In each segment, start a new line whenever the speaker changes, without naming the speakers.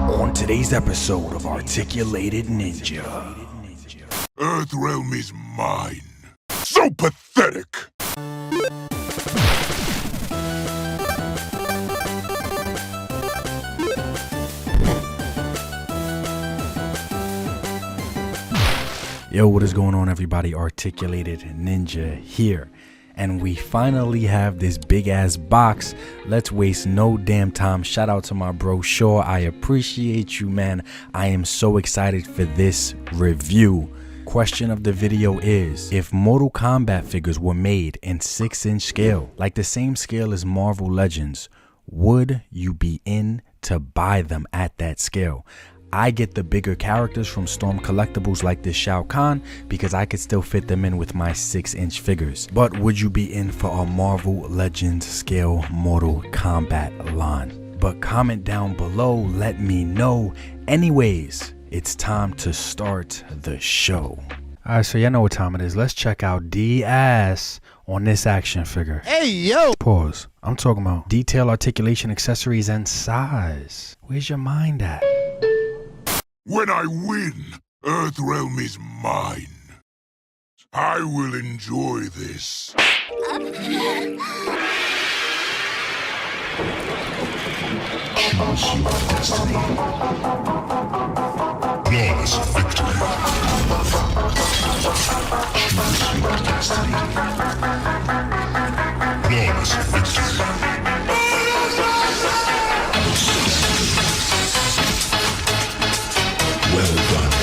On today's episode of Articulated Ninja.
Earthrealm is mine. So pathetic!
Yo, what is going on, everybody? Articulated Ninja here. And we finally have this big ass box. Let's waste no damn time. Shout out to my bro Shaw. I appreciate you, man. I am so excited for this review. Question of the video is, if Mortal Kombat figures were made in 6-inch scale, like the same scale as Marvel Legends, would you be in to buy them at that scale? I get the bigger characters from Storm Collectibles like this Shao Kahn because I could still fit them in with my 6-inch figures. But would you be in for a Marvel Legends scale Mortal Kombat line? But comment down below, let me know. Anyways, it's time to start the show. Alright, so y'all know what time it is. Let's check out D-ass on this action figure.
Hey, yo!
Pause. I'm talking about detail, articulation, accessories, and size. Where's your mind at?
When I win, Earthrealm is mine. I will enjoy this. Choose your destiny. Flawless victory. Choose your destiny. Flawless victory. Well done.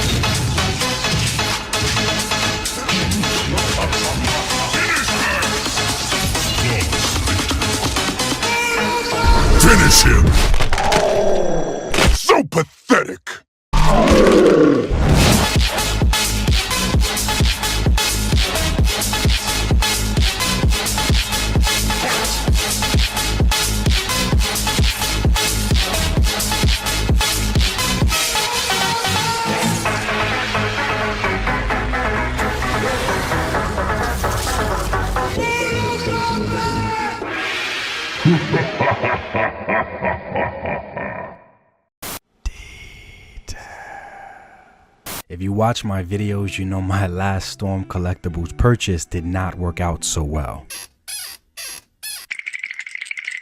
Finish him! So pathetic!
If you watch my videos, you know my last Storm Collectibles purchase did not work out so well.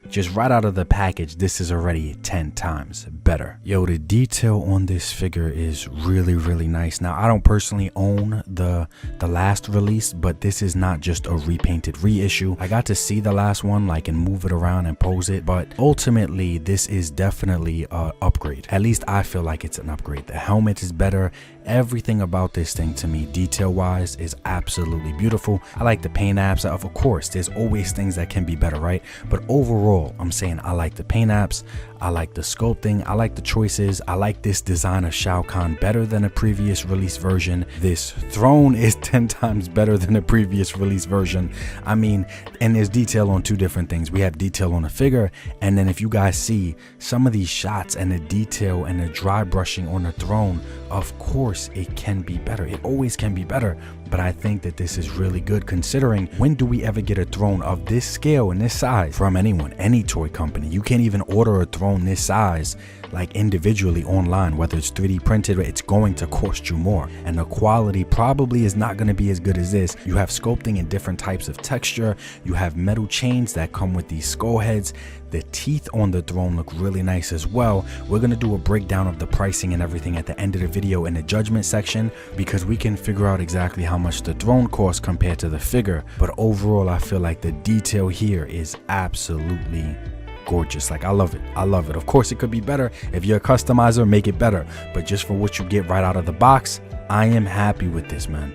Just right out of the package, this is already 10 times better. Yo, the detail on this figure is really nice. Now, I don't personally own the last release, but this is not just a repainted reissue. I got to see the last one, like, and move it around and pose it, but ultimately, this is definitely an upgrade. At least I feel like it's an upgrade. The helmet is better. Everything about this thing, to me, detail-wise, is absolutely beautiful. I like the paint apps. Of course, there's always things that can be better, right? But overall, I'm saying I like the paint apps, I like the sculpting, I like the choices, I like this design of Shao Kahn better than a previous release version. This throne is 10 times better than a previous release version. I mean, and there's detail on two different things. We have detail on the figure, and then if you guys see some of these shots and the detail and the dry brushing on the throne, of course it can be better. It always can be better. But I think that this is really good, considering when do we ever get a throne of this scale and this size from anyone, any toy company? You can't even order a throne this size like individually online, whether it's 3D printed, it's going to cost you more, and the quality probably is not going to be as good as this. You have sculpting in different types of texture, you have metal chains that come with these skull heads. The teeth on the throne look really nice as well. We're going to do a breakdown of the pricing and everything at the end of the video in the judgment section, because we can figure out exactly how much the throne costs compared to the figure. But overall, I feel like the detail here is absolutely gorgeous. Like, I love it. I love it. Of course, it could be better. If you're a customizer, make it better. But just for what you get right out of the box, I am happy with this, man.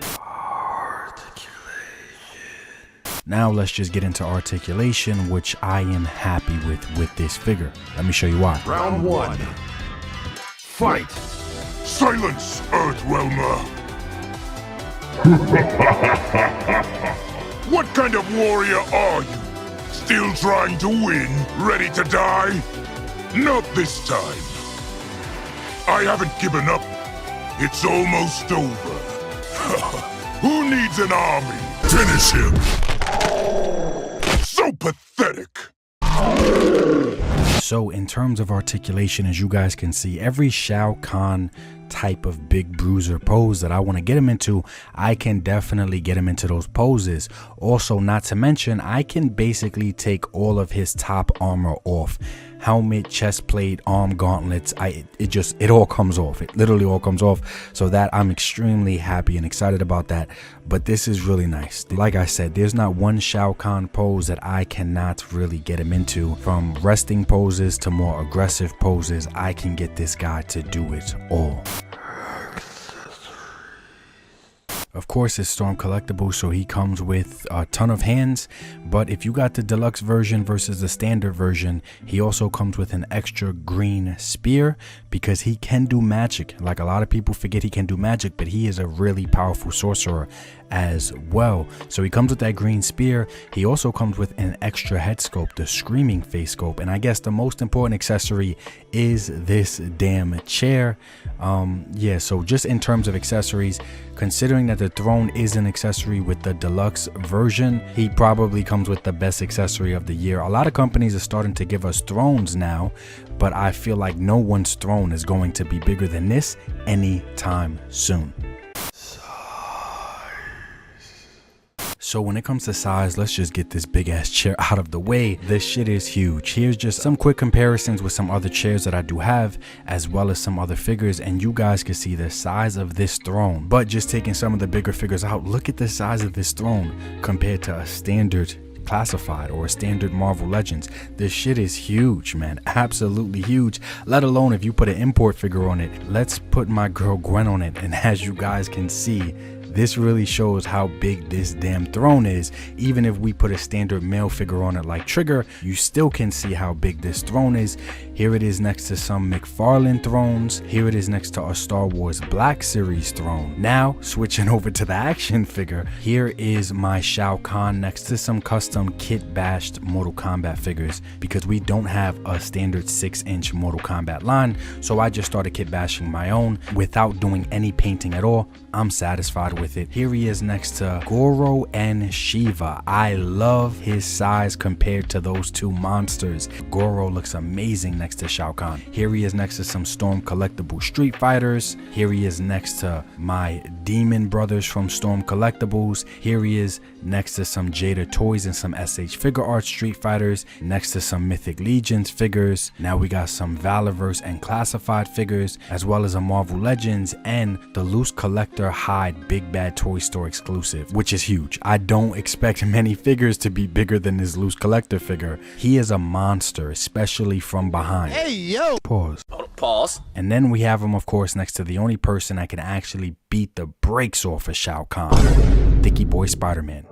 Now let's just get into articulation, which I am happy with this figure. Let me show you why.
Round one. Fight! Silence, Earthrealmer! What kind of warrior are you? Still trying to win? Ready to die? Not this time. I haven't given up. It's almost over. Who needs an army? Finish him! So pathetic!
So in terms of articulation, as you guys can see, every Shao Kahn type of big bruiser pose that I want to get him into, I can definitely get him into those poses. Also, not to mention, I can basically take all of his top armor off. Helmet, chest plate, arm gauntlets, it all comes off. It literally all comes off. So that I'm extremely happy and excited about that. But this is really nice. Like I said, there's not one Shao Kahn pose that I cannot really get him into. From resting poses to more aggressive poses, I can get this guy to do it all. Of course, it's Storm Collectibles, so he comes with a ton of hands. But if you got the deluxe version versus the standard version, he also comes with an extra green spear because he can do magic. Like, a lot of people forget he can do magic, but he is a really powerful sorcerer as well. So he comes with that green spear. He also comes with an extra head sculpt, the screaming face sculpt. And I guess the most important accessory is this damn chair. Yeah, so just in terms of accessories, considering that the throne is an accessory with the deluxe version, he probably comes with the best accessory of the year. A lot of companies are starting to give us thrones now, but I feel like no one's throne is going to be bigger than this anytime soon. So when it comes to size, let's just get this big ass chair out of the way. This shit is huge. Here's just some quick comparisons with some other chairs that I do have, as well as some other figures, and you guys can see the size of this throne. But just taking some of the bigger figures out, look at the size of this throne compared to a standard classified or a standard Marvel Legends. This shit is huge, man. Absolutely huge. Let alone if you put an import figure on it. Let's put my girl Gwen on it, and as you guys can see, this really shows how big this damn throne is. Even if we put a standard male figure on it like Trigger, you still can see how big this throne is. Here it is next to some McFarlane thrones. Here it is next to a Star Wars Black Series throne. Now, switching over to the action figure, here is my Shao Kahn next to some custom kit bashed Mortal Kombat figures, because we don't have a standard 6-inch Mortal Kombat line. So I just started kit bashing my own without doing any painting at all. I'm satisfied with it. Here he is next to Goro and Shiva. I love his size compared to those two monsters. Goro looks amazing next to Shao Kahn. Here he is next to some Storm Collectible Street Fighters. Here he is next to my Demon Brothers from Storm Collectibles. Here he is next to some Jada Toys and some SH Figure Arts Street Fighters. Next to some Mythic Legions figures. Now we got some Valorverse and Classified figures, as well as a Marvel Legends and the Loose Collector Hyde Big Bad Toy Store exclusive, which is huge. I don't expect many figures to be bigger than this Loose Collector figure. He is a monster, especially from behind. Hey, yo! Pause.
Pause.
And then we have him, of course, next to the only person that can actually beat the brakes off of Shao Kahn, Dicky Boy Spider-Man.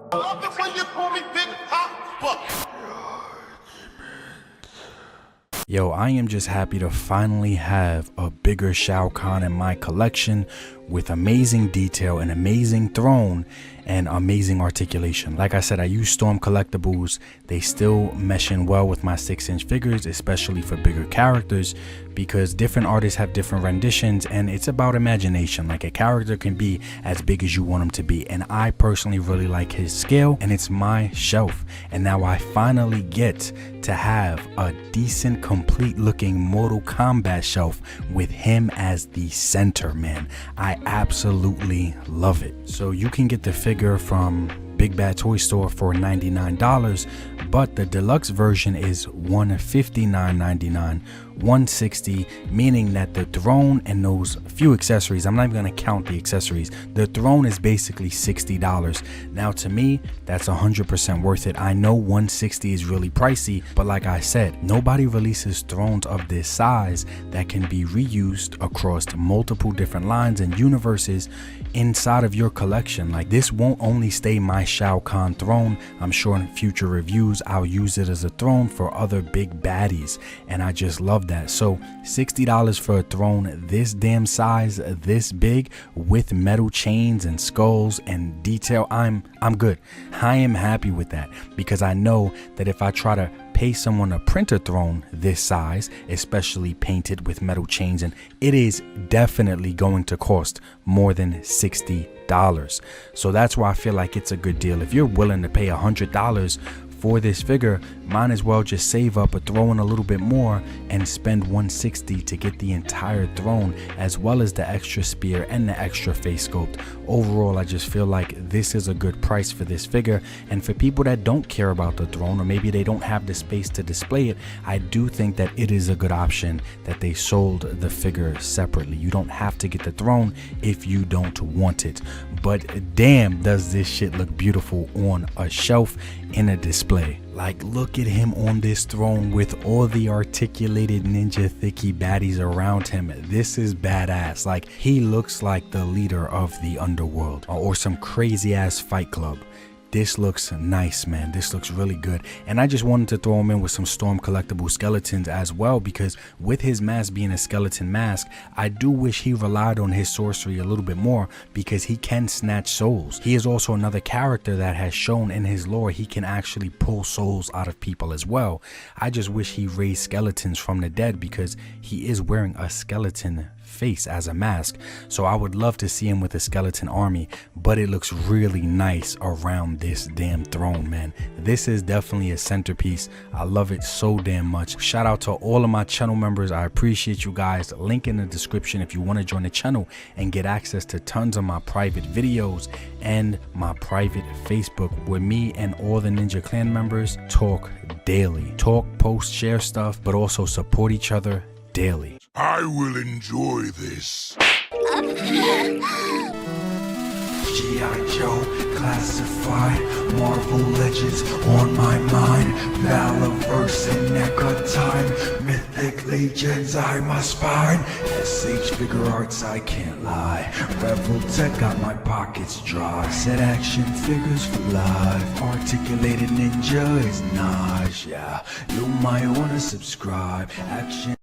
Yo, I am just happy to finally have a bigger Shao Kahn in my collection with amazing detail, an amazing throne, and amazing articulation. Like I said, I use Storm Collectibles. They still mesh in well with my 6-inch figures, especially for bigger characters, because different artists have different renditions, and it's about imagination. Like, a character can be as big as you want him to be, and I personally really like his scale, and it's my shelf. And now I finally get to have a decent, complete looking Mortal Kombat shelf with him as the center, man. I absolutely love it. So you can get the figure from Big Bad Toy Store for $99, but the deluxe version is $159.99, $160, meaning that the throne and those few accessories, I'm not even going to count the accessories, the throne is basically $60. Now, to me, that's 100% worth it. I know $160 is really pricey, but like I said, nobody releases thrones of this size that can be reused across multiple different lines and universes inside of your collection. Like, this won't only stay my Shao Kahn throne. I'm sure in future reviews I'll use it as a throne for other big baddies, and I just love that. So $60 for a throne this damn size, this big, with metal chains and skulls and detail, I'm good. I am happy with that, because I know that if I try to pay someone a printer throne this size, especially painted with metal chains, and it is definitely going to cost more than $60. So that's why I feel like it's a good deal. If you're willing to pay $100 for this figure, might as well just save up or throw in a little bit more and spend $160 to get the entire throne as well as the extra spear and the extra face sculpt. Overall, I just feel like this is a good price for this figure, and for people that don't care about the throne or maybe they don't have the space to display it, I do think that it is a good option that they sold the figure separately. You don't have to get the throne if you don't want it, but damn does this shit look beautiful on a shelf in a display. Like, look at him on this throne with all the articulated ninja thicky baddies around him. This is badass. Like, he looks like the leader of the underworld or some crazy ass fight club. This looks nice, man. This looks really good. And I just wanted to throw him in with some Storm Collectible skeletons as well, because with his mask being a skeleton mask, I do wish he relied on his sorcery a little bit more, because he can snatch souls. He is also another character that has shown in his lore he can actually pull souls out of people as well. I just wish he raised skeletons from the dead, because he is wearing a skeleton face as a mask, so I would love to see him with a skeleton army, but it looks really nice around this damn throne, man. This is definitely a centerpiece. I love it so damn much. Shout out to all of my channel members. I appreciate you guys. Link in the description if you want to join the channel and get access to tons of my private videos and my private Facebook, where me and all the Ninja Clan members talk daily. Talk, post, share stuff, but also support each other daily.
I will enjoy this.
G.I. Joe, classified, Marvel Legends on my mind, Valaverse and NECA time, Mythic Legions I must find, SH Figure Arts I can't lie, Rebel Tech got my pockets dry, Set Action Figures for life, Articulated Ninja is nice, yeah, you might wanna subscribe, Action